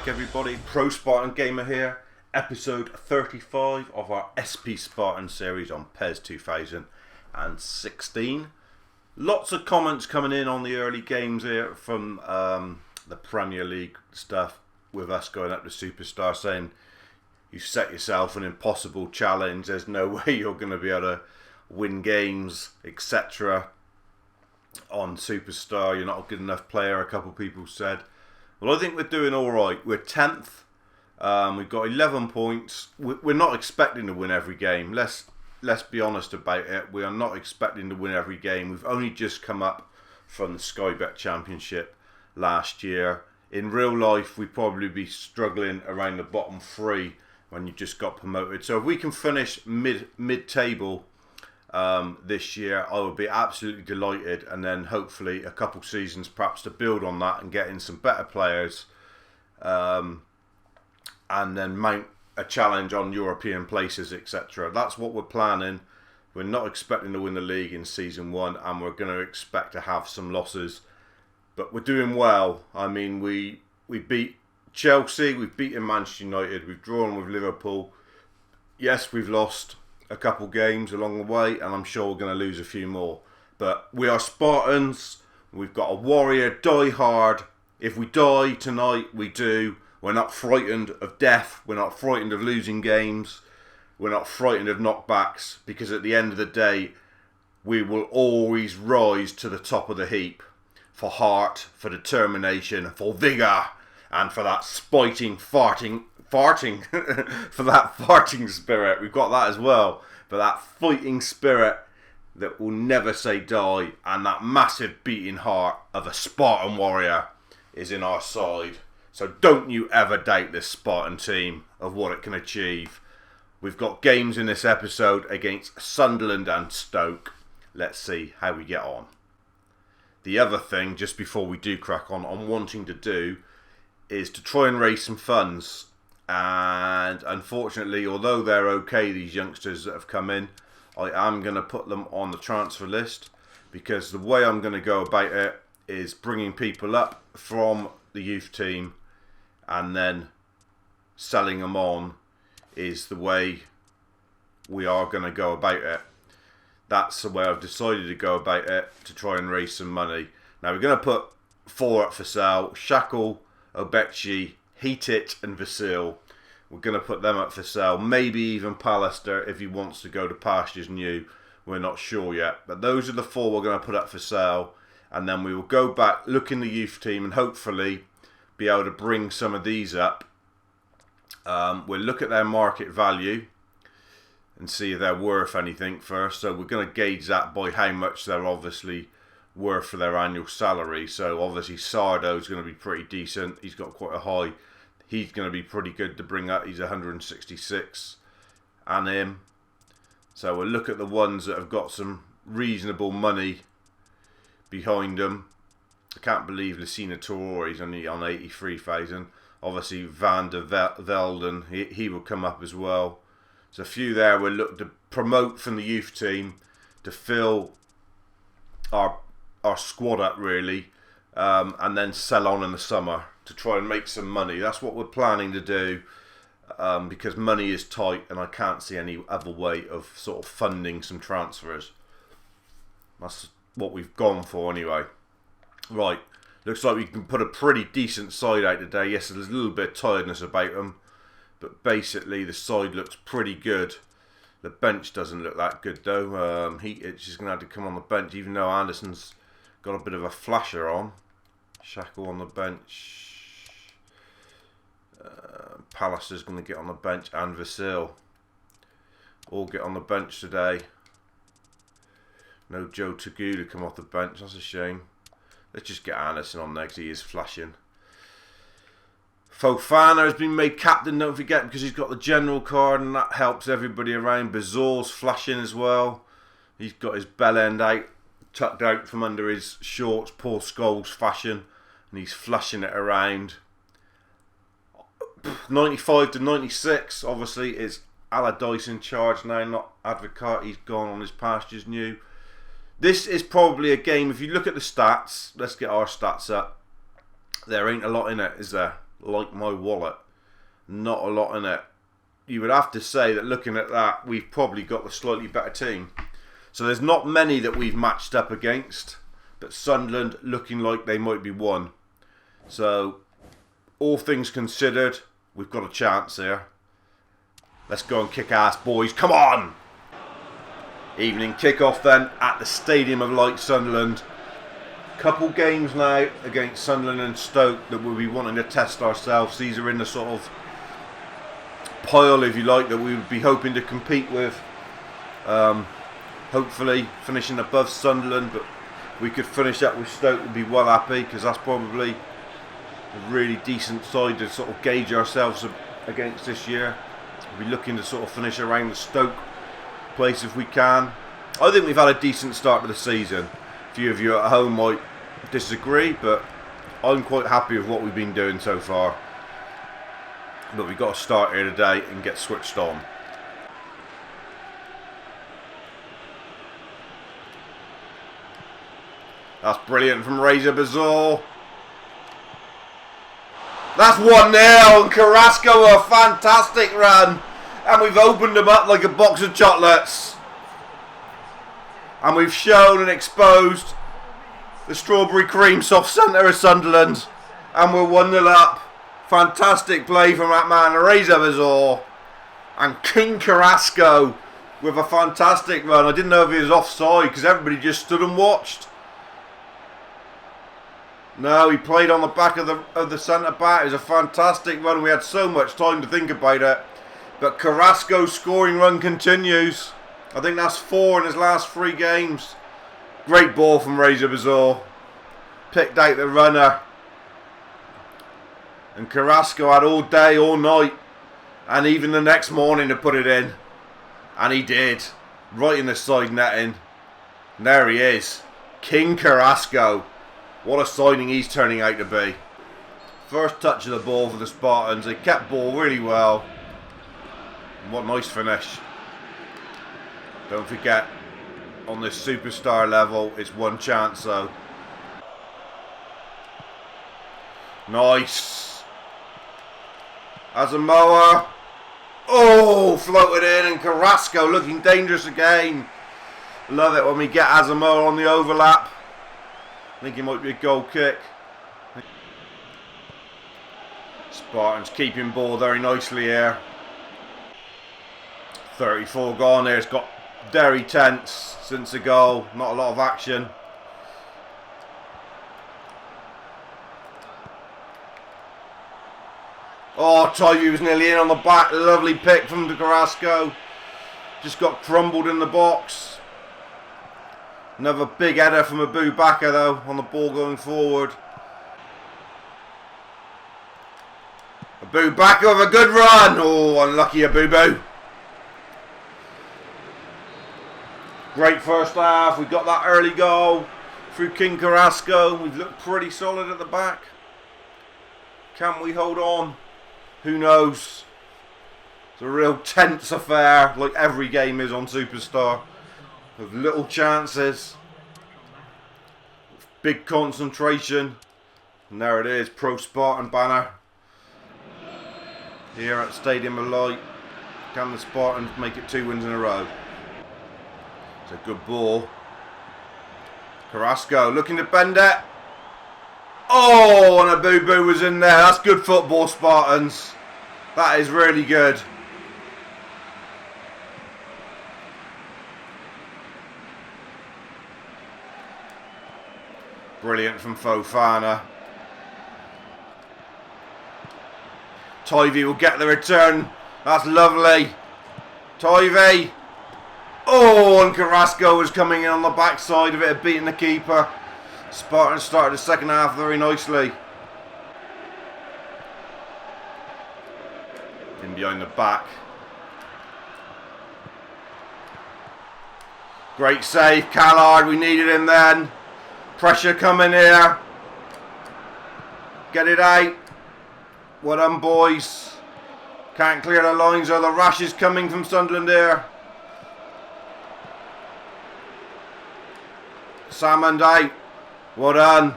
back, everybody. ProSpartanGamer here, episode 35 of our SP Spartan series on PES 2016. Lots of comments coming in on the early games here from the Premier League stuff, with us going up to Superstar, saying you set yourself an impossible challenge, there's no way you're going to be able to win games, etc. on Superstar, you're not a good enough player, a couple of people said. Well, I think we're doing alright. We're 10th. We've got 11 points. We're not expecting to win every game. Let's be honest about it. We are not expecting to win every game. We've only just come up from the Sky Bet Championship last year. In real life, we'd probably be struggling around the bottom three when you just got promoted. So if we can finish mid-table this year, I would be absolutely delighted, and then hopefully a couple seasons perhaps to build on that and get in some better players, and then mount a challenge on European places, etc. That's what we're planning. We're not expecting to win the league in season one, and we're going to expect to have some losses, but we're doing well. I mean, we beat Chelsea, we've beaten Manchester United, we've drawn with Liverpool. Yes, we've lost a couple games along the way, and I'm sure we're going to lose a few more. But we are Spartans. We've got a warrior, die hard. If we die tonight, we do. We're not frightened of death. We're not frightened of losing games. We're not frightened of knockbacks, because at the end of the day, we will always rise to the top of the heap for heart, for determination, for vigour, and for that farting for that farting spirit. We've got that as well, but that fighting spirit that will never say die, and that massive beating heart of a Spartan warrior is in our side. So don't you ever doubt this Spartan team of what it can achieve. We've got games in this episode against Sunderland and Stoke. Let's see how we get on. The other thing, just before we do crack on, I'm wanting to do is to try and raise some funds. And unfortunately, although they're okay, these youngsters that have come in, I am going to put them on the transfer list, because the way I'm going to go about it is bringing people up from the youth team and then selling them on is the way we are going to go about it. That's the way I've decided to go about it, to try and raise some money. Now we're going to put 4 up for sale: Shackle, Obechi, Heatit and Vasil. We're going to put them up for sale. Maybe even Pallister if he wants to go to pastures new. We're not sure yet. But those are the 4 we're going to put up for sale. And then we will go back, look in the youth team, and hopefully be able to bring some of these up. We'll look at their market value and see if they're worth anything first. So we're going to gauge that by how much they're obviously worth for their annual salary. So obviously Sardo is going to be pretty decent. He's got quite a high. He's going to be pretty good to bring up. He's 166, and him. So we'll look at the ones that have got some reasonable money behind them. I can't believe Lucina Torre is only on 83,000. Obviously Van der Velden, he will come up as well. So a few there we'll look to promote from the youth team to fill our squad up, really, and then sell on in the summer to try and make some money. That's what we're planning to do, because money is tight and I can't see any other way of sort of funding some transfers. That's what we've gone for anyway. Right, looks like we can put a pretty decent side out today. Yes, there's a little bit of tiredness about them, but basically the side looks pretty good. The bench doesn't look that good though. Heatit's just going to have to come on the bench, even though Anderson's got a bit of a flasher on. Shackle on the bench. Pallister's going to get on the bench, and Vasil all get on the bench today. No Joe Tagu to come off the bench. That's a shame. Let's just get Anderson on there because he is flashing. Fofana has been made captain, don't forget, because he's got the general card, and that helps everybody around. Bazor's flashing as well. He's got his bell end out, tucked out from under his shorts. Paul Scholes fashion, and he's flashing it around. 95 to 96, obviously, is Allardyce in charge now, not Advocat. He's gone on his pastures new. This is probably a game, if you look at the stats, let's get our stats up. There ain't a lot in it, is there? like my wallet. Not a lot in it. You would have to say that looking at that, we've probably got the slightly better team. So there's not many that we've matched up against, but Sunderland looking like they might be one. So all things considered, we've got a chance here. Let's go and kick ass, boys. Come on! Evening kickoff then at the Stadium of Light, Sunderland. Couple games now against Sunderland and Stoke that we'll be wanting to test ourselves. These are in the sort of pile, if you like, that we would be hoping to compete with. Hopefully finishing above Sunderland, but we could finish up with Stoke, would be well happy, because that's probably a really decent side to sort of gauge ourselves against this year. We'll be looking to sort of finish around the Stoke place if we can. I think we've had a decent start to the season. A few of you at home might disagree, but I'm quite happy with what we've been doing so far. But we've got to start here today and get switched on. That's brilliant from Razor Bazaar. That's 1-0, and Carrasco a fantastic run. And we've opened them up like a box of chocolates. And we've shown and exposed the strawberry cream soft centre of Sunderland. And we're 1-0 up. Fantastic play from that man, Razor Bazaar. And King Carrasco with a fantastic run. I didn't know if he was offside because everybody just stood and watched. No, he played on the back of the centre back. It was a fantastic run. We had so much time to think about it. But Carrasco's scoring run continues. I think that's 4 in his last 3 games. Great ball from Razor Bazaar. Picked out the runner. And Carrasco had all day, all night, and even the next morning to put it in. And he did. Right in the side netting. And there he is. King Carrasco. What a signing he's turning out to be. First touch of the ball for the Spartans. They kept ball really well. And what a nice finish. Don't forget, on this superstar level, it's one chance though. Nice. Asamoah. Oh, floated in, and Carrasco looking dangerous again. Love it when we get Asamoah on the overlap. I think it might be a goal kick. Spartans keeping ball very nicely here. 34 gone here. It's got very tense since the goal. Not a lot of action. Oh, Toyu was nearly in on the back. Lovely pick from the Carrasco. Just got crumbled in the box. Another big header from Abu Bakr though on the ball going forward. Abu Bakr with a good run. Oh, unlucky Abu Bakr. Great first half. We got that early goal through King Carrasco. We've looked pretty solid at the back. Can we hold on? Who knows? It's a real tense affair, like every game is on Superstar. With little chances. Big concentration. And there it is, Pro Spartan banner. Here at Stadium of Light. Can the Spartans make it 2 wins in a row? It's a good ball. Carrasco looking to bend it. Oh, and a boo-boo was in there. That's good football, Spartans. That is really good. Brilliant from Fofana. Toivy will get the return. That's lovely. Toivy. Oh, and Carrasco was coming in on the backside of it, beating the keeper. Spartans started the second half very nicely. In behind the back. Great save, Callard. We needed him then. Pressure coming here. Get it out. Well done, boys. Can't clear the lines, or the rush is coming from Sunderland here. Salmond out. Well done.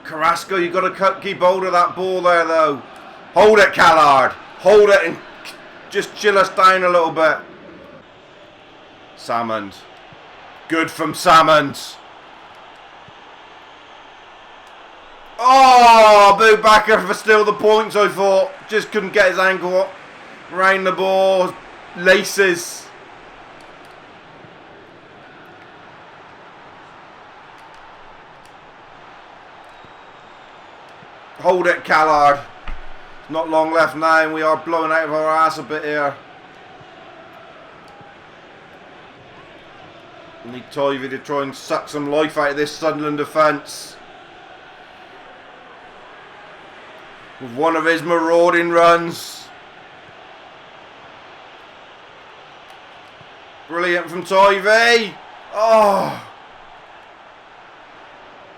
Carrasco, you've got to keep hold of that ball there, though. Hold it, Callard. Hold it and just chill us down a little bit. Salmons. Good from Salmons. Oh, Boubacar for still the points, I thought. Just couldn't get his ankle up. Round the ball. Laces. Hold it, Callard. Not long left now and we are blowing out of our ass a bit here. We need Tivy to try and suck some life out of this Sunderland defence. With one of his marauding runs. Brilliant from Tivy. Oh.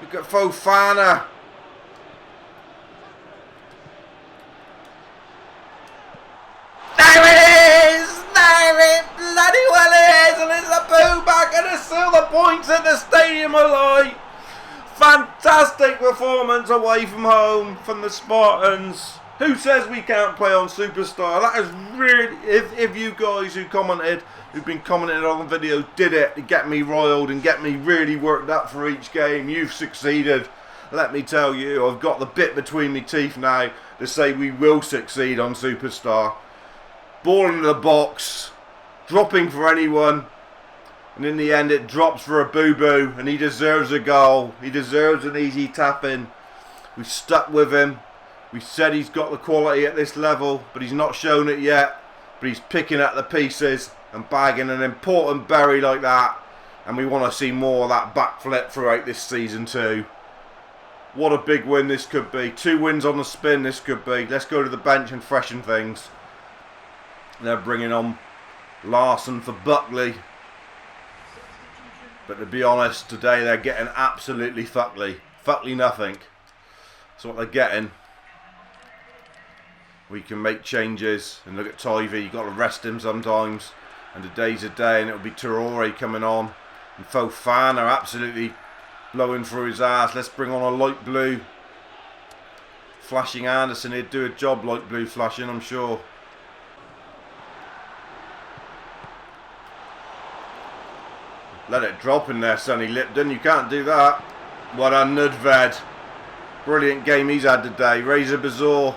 Look at Fofana. Still the points at the stadium alive. Fantastic performance away from home from the Spartans. Who says we can't play on Superstar? That is really, if you guys who've been commenting on the video, did it to get me riled and get me really worked up for each game, you've succeeded. Let me tell you, I've got the bit between my teeth now to say we will succeed on Superstar. Ball into the box, dropping for anyone. And in the end it drops for a boo-boo and he deserves a goal. He deserves an easy tap-in. We've stuck with him. We said he's got the quality at this level, but he's not shown it yet. But he's picking up the pieces and bagging an important berry like that. And we want to see more of that backflip throughout this season too. What a big win this could be. 2 wins on the spin this could be. Let's go to the bench and freshen things. They're bringing on Larson for Buckley. But to be honest, today they're getting absolutely fuckly. Fuckly nothing. That's what they're getting. We can make changes. And look at Tivy, you've got to rest him sometimes. And today's a day and it'll be Traore coming on. And Fofana absolutely blowing through his ass. Let's bring on a light blue. Flashing Anderson, he'd do a job light blue flashing, I'm sure. Let it drop in there, Sonny Lipton. You can't do that. What a Nudved. Brilliant game he's had today. Razor Bazaar.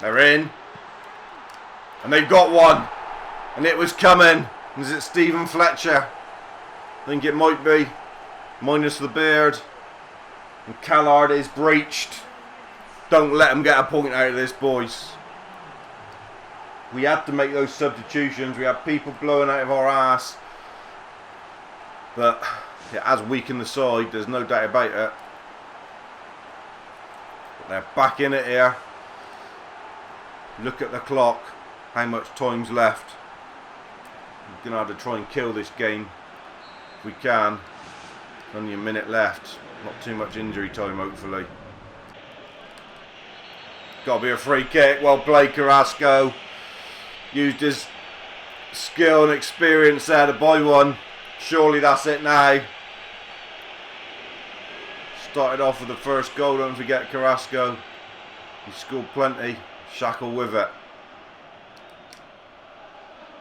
They're in. And they've got one. And it was coming. Is it Stephen Fletcher? I think it might be. Minus the beard. And Callard is breached. Don't let him get a point out of this, boys. We had to make those substitutions. We had people blowing out of our ass. But it has weakened the side. There's no doubt about it. But they're back in it here. Look at the clock. How much time's left. We're going to have to try and kill this game. If we can. Only a minute left. Not too much injury time, hopefully. Got to be a free kick. Well played, Carrasco. Used his skill and experience there to buy one. Surely that's it now. Started off with the first goal, don't forget Carrasco. He scored plenty. Shackle with it.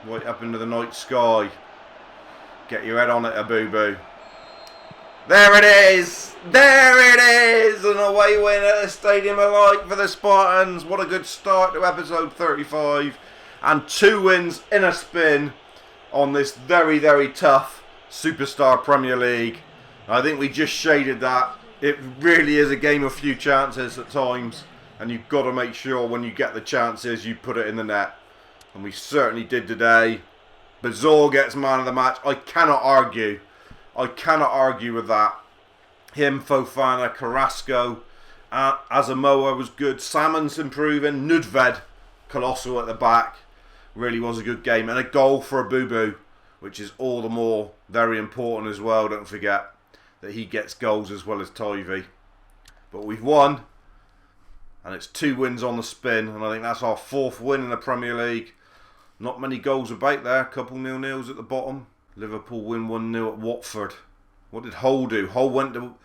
Right up into the night sky. Get your head on it, a boo-boo. There it is! There it is! An away win at the Stadium of Light for the Spartans. What a good start to episode 35. And 2 wins in a spin on this very, very tough Superstar Premier League. I think we just shaded that. It really is a game of few chances at times. And you've got to make sure when you get the chances, you put it in the net. And we certainly did today. Bazaar gets man of the match. I cannot argue. I cannot argue with that. Him, Fofana, Carrasco, Asamoah was good. Salmon's improving. Nudved, colossal at the back. Really was a good game. And a goal for a boo-boo, which is all the more very important as well. Don't forget that he gets goals as well as Tivy. But we've won. And it's 2 wins on the spin. And I think that's our 4th win in the Premier League. Not many goals about there. A couple 0-0s at the bottom. Liverpool win 1-0 at Watford. What did Hull do? Hull went to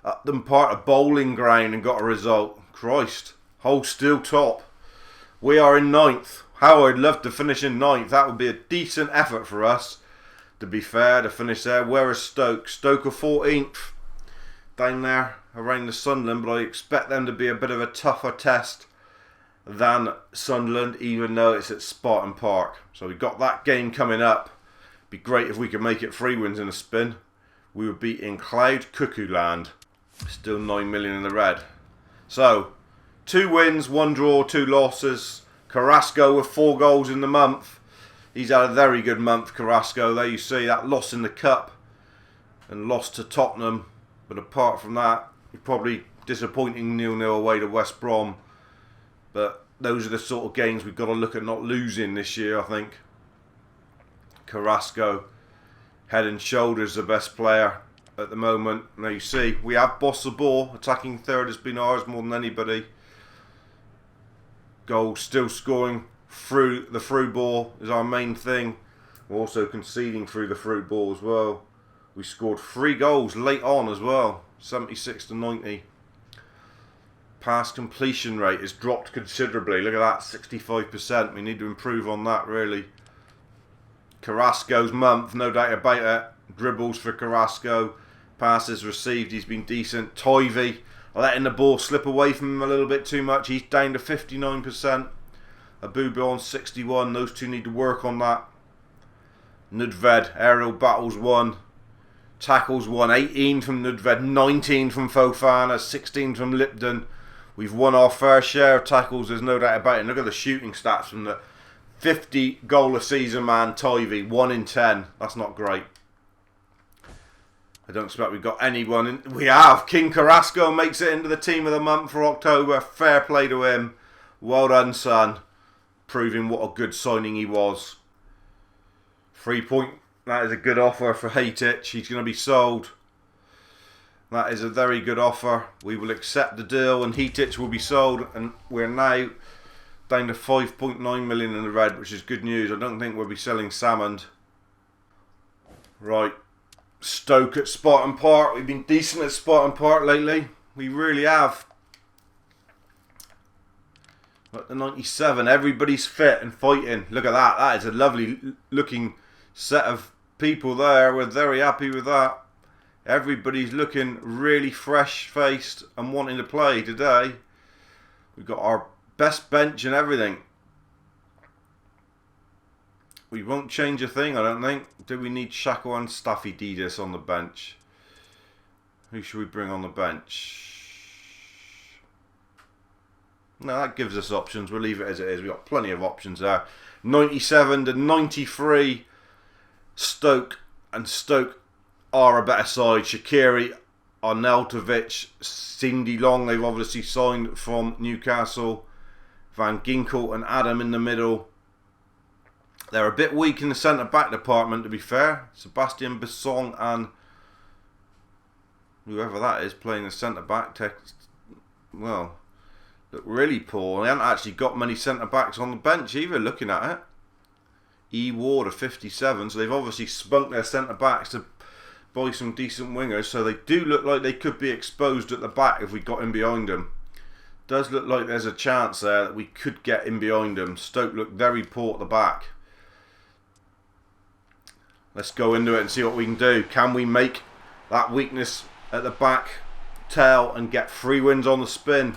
Upton Park, a bowling ground, and got a result. Christ. Hull still top. We are in 9th. How I'd love to finish in 9th. That would be a decent effort for us, to be fair, to finish there. Where is Stoke? Stoke are 14th. Down there around the Sunderland, but I expect them to be a bit of a tougher test than Sunderland, even though it's at Spartan Park. So we've got that game coming up. Be great if we could make it 3 wins in a spin. We would be in Cloud Cuckoo Land. Still 9 million in the red. So 2 wins, 1 draw, 2 losses. Carrasco with 4 goals in the month. He's had a very good month, Carrasco. There you see that loss in the cup and lost to Tottenham. But apart from that, you're probably disappointing 0-0 away to West Brom. But those are the sort of games we've got to look at not losing this year, I think. Carrasco, head and shoulders the best player at the moment. Now you see, we have bossed the ball. Attacking third has been ours more than anybody. Goals still scoring through the through ball is our main thing. We're also conceding through the through ball as well. We scored 3 goals late on as well, 76 to 90. Pass completion rate has dropped considerably. Look at that, 65%. We need to improve on that, really. Carrasco's month, no doubt about it. Dribbles for Carrasco. Passes received, he's been decent. Toivy, letting the ball slip away from him a little bit too much. He's down to 59%. Abuba on 61. Those two need to work on that. Nedved, aerial battles 1. Tackles 1. 18 from Nedved, 19 from Fofana, 16 from Lipton. We've won our fair share of tackles, there's no doubt about it. And look at the shooting stats from the 50 goal a season man, Toivy, 1 in 10. That's not great. I don't expect we've got anyone in. We have. King Carrasco makes it into the team of the month for October. Fair play to him. Well done, son. Proving what a good signing he was. 3 point. That is a good offer for Hatic. He's going to be sold. That is a very good offer. We will accept the deal and Hatic will be sold. And we're now down to 5.9 million in the red, which is good news. I don't think we'll be selling Salmond. Right. Stoke at Spartan Park. We've been decent at Spartan Park lately. We really have. At the 97, everybody's fit and fighting. Look at that. That is a lovely looking set of people there. We're very happy with that. Everybody's looking really fresh-faced and wanting to play today. We've got our best bench and everything. We won't change a thing, I don't think. Do we need Shako and Staphylidis on the bench? Who should we bring on the bench? No, that gives us options. We'll leave it as it is. We've got plenty of options there. 97 to 93. Stoke. And Stoke are a better side. Shaqiri, Arnautovic, Cindy Long. They've obviously signed from Newcastle. Van Ginkel and Adam in the middle. They're a bit weak in the centre-back department, to be fair. Sebastian Besson and whoever that is playing the centre-back. Well, look really poor. They haven't actually got many centre-backs on the bench either, looking at it. E. Ward of 57, so they've obviously spunked their centre-backs to buy some decent wingers. So they do look like they could be exposed at the back if we got in behind them. Does look like there's a chance there that we could get in behind them. Stoke look very poor at the back. Let's go into it and see what we can do. Can we make that weakness at the back tell and get 3 wins on the spin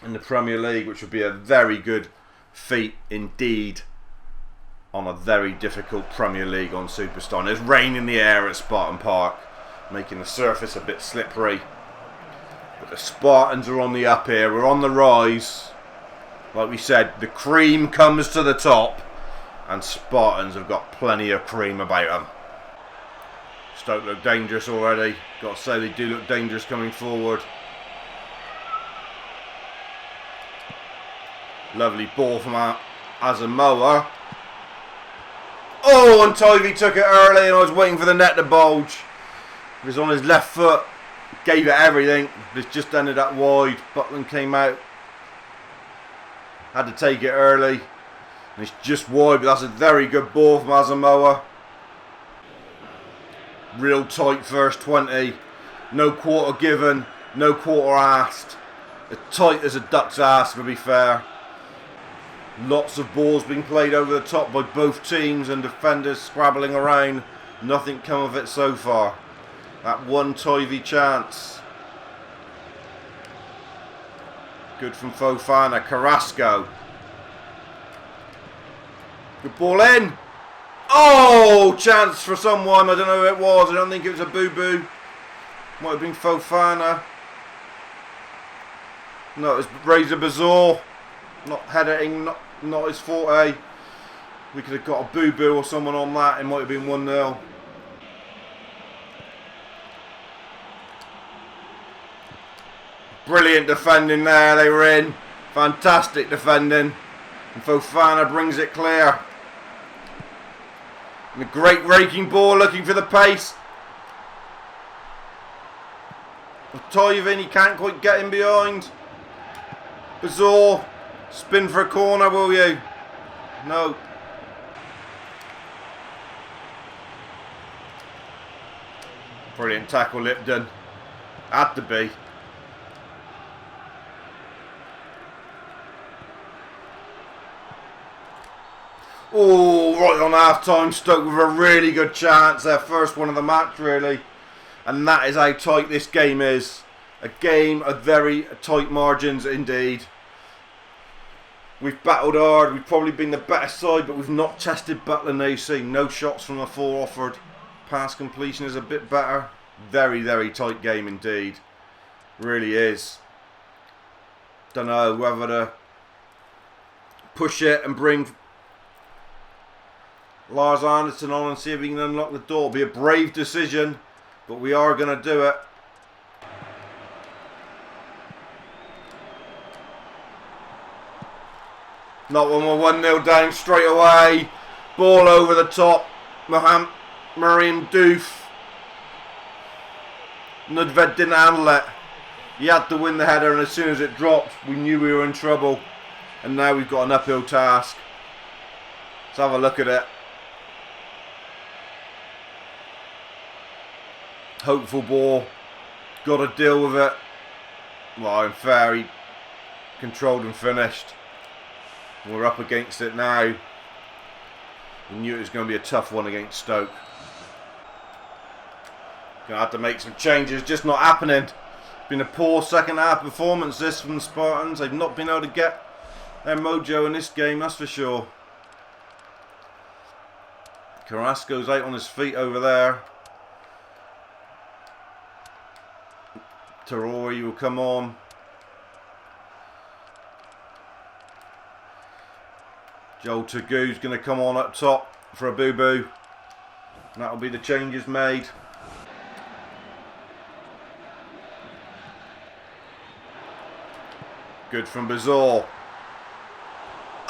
in the Premier League, which would be a very good feat indeed on a very difficult Premier League on Superstar. There's rain in the air at Spartan Park, making the surface a bit slippery. But the Spartans are on the up here. We're on the rise. Like we said, the cream comes to the top. And Spartans have got plenty of cream about them. Stoke look dangerous already. Got to say they do look dangerous coming forward. Lovely ball from Asamoah. Oh, and Tivy took it early and I was waiting for the net to bulge. He was on his left foot. Gave it everything. This just ended up wide. Buckland came out. Had to take it early. And it's just wide, but that's a very good ball from Asamoah. Real tight first 20. No quarter given, no quarter asked. As tight as a duck's ass, to be fair. Lots of balls being played over the top by both teams and defenders scrabbling around. Nothing come of it so far. That one Tivy chance. Good from Fofana. Carrasco. Good ball in. Oh, chance for someone. I don't know who it was. I don't think it was a boo-boo. Might have been Fofana. No, it was Razor Bazaar. Not heading, not his forte. We could have got a boo-boo or someone on that. It might have been 1-0. Brilliant defending there. They were in. Fantastic defending. And Fofana brings it clear. And a great raking ball looking for the pace. Toivin, he can't quite get in behind. Bazaar, spin for a corner, will you? No. Brilliant tackle, Lipton. Had to be. Oh, right on half-time, Stoke with a really good chance. Their first one of the match, really. And that is how tight this game is. A game of very tight margins indeed. We've battled hard. We've probably been the better side, but we've not tested Butland AC. No shots from the four offered. Pass completion is a bit better. Very, very tight game indeed. Really is. Don't know whether to push it and bring Lars Anderson on and see if he can unlock the door. It'll be a brave decision, but we are going to do it. Not when we're 1-0 down straight away. Ball over the top. Mariam Doof. Nudved didn't handle it. He had to win the header, and as soon as it dropped, we knew we were in trouble. And now we've got an uphill task. Let's have a look at it. Hopeful ball. Got to deal with it. Well, in fair, he controlled and finished. We're up against it now. We knew it was going to be a tough one against Stoke. Going to have to make some changes, just not happening. Been a poor second half performance this from the Spartans. They've not been able to get their mojo in this game, that's for sure. Carrasco's out on his feet over there. Traore will come on. Joel Tagu's going to come on up top for a boo-boo. And that'll be the changes made. Good from Bazaar.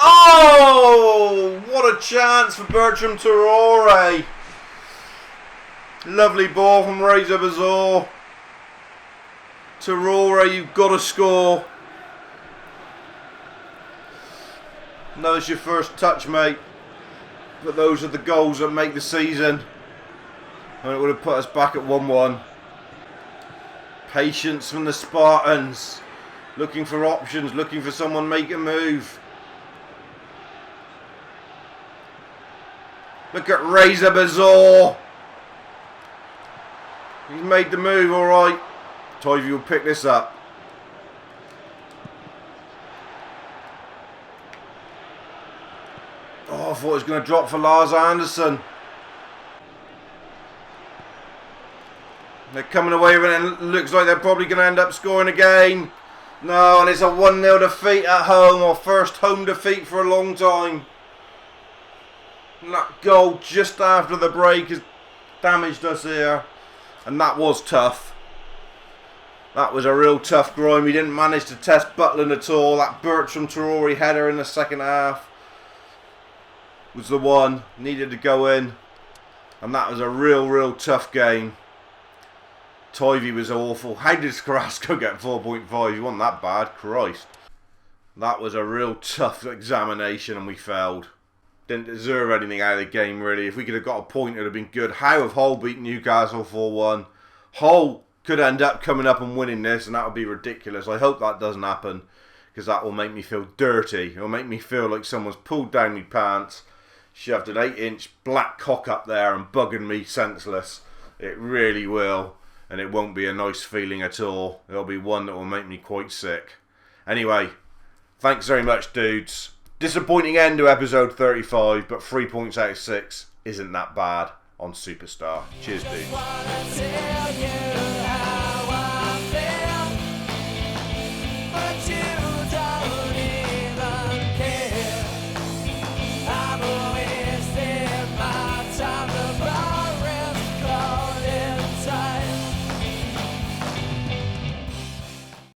Oh! What a chance for Bertram Traore. Lovely ball from Razor Bazaar. Traore, you've got to score. No, it's your first touch, mate. But those are the goals that make the season. And it would have put us back at 1-1. Patience from the Spartans. Looking for options, looking for someone make a move. Look at Razor Bazaar. He's made the move, alright. Tivy will pick this up. Oh, I thought it was going to drop for Lars Anderson. They're coming away with it, and it looks like they're probably going to end up scoring again. No, and it's a 1-0 defeat at home, or first home defeat for a long time. And that goal just after the break has damaged us here. And that was tough. That was a real tough grind. We didn't manage to test Butland at all. That Bertram Traore header in the second half was the one. Needed to go in. And that was a real tough game. Tivy was awful. How did Carrasco get 4.5? He wasn't that bad. Christ. That was a real tough examination and we failed. didn't deserve anything out of the game, really. If we could have got a point, it would have been good. How have Hull beat Newcastle 4-1? Hull could end up coming up and winning this, and that would be ridiculous. I hope that doesn't happen, because that will make me feel dirty. It will make me feel like someone's pulled down my pants, shoved an 8-inch black cock up there and bugging me senseless. It really will, and it won't be a nice feeling at all. It'll be one that will make me quite sick. Anyway, thanks very much, dudes. Disappointing end to episode 35, but 3 points out of 6 isn't that bad on Superstar. Cheers, dudes.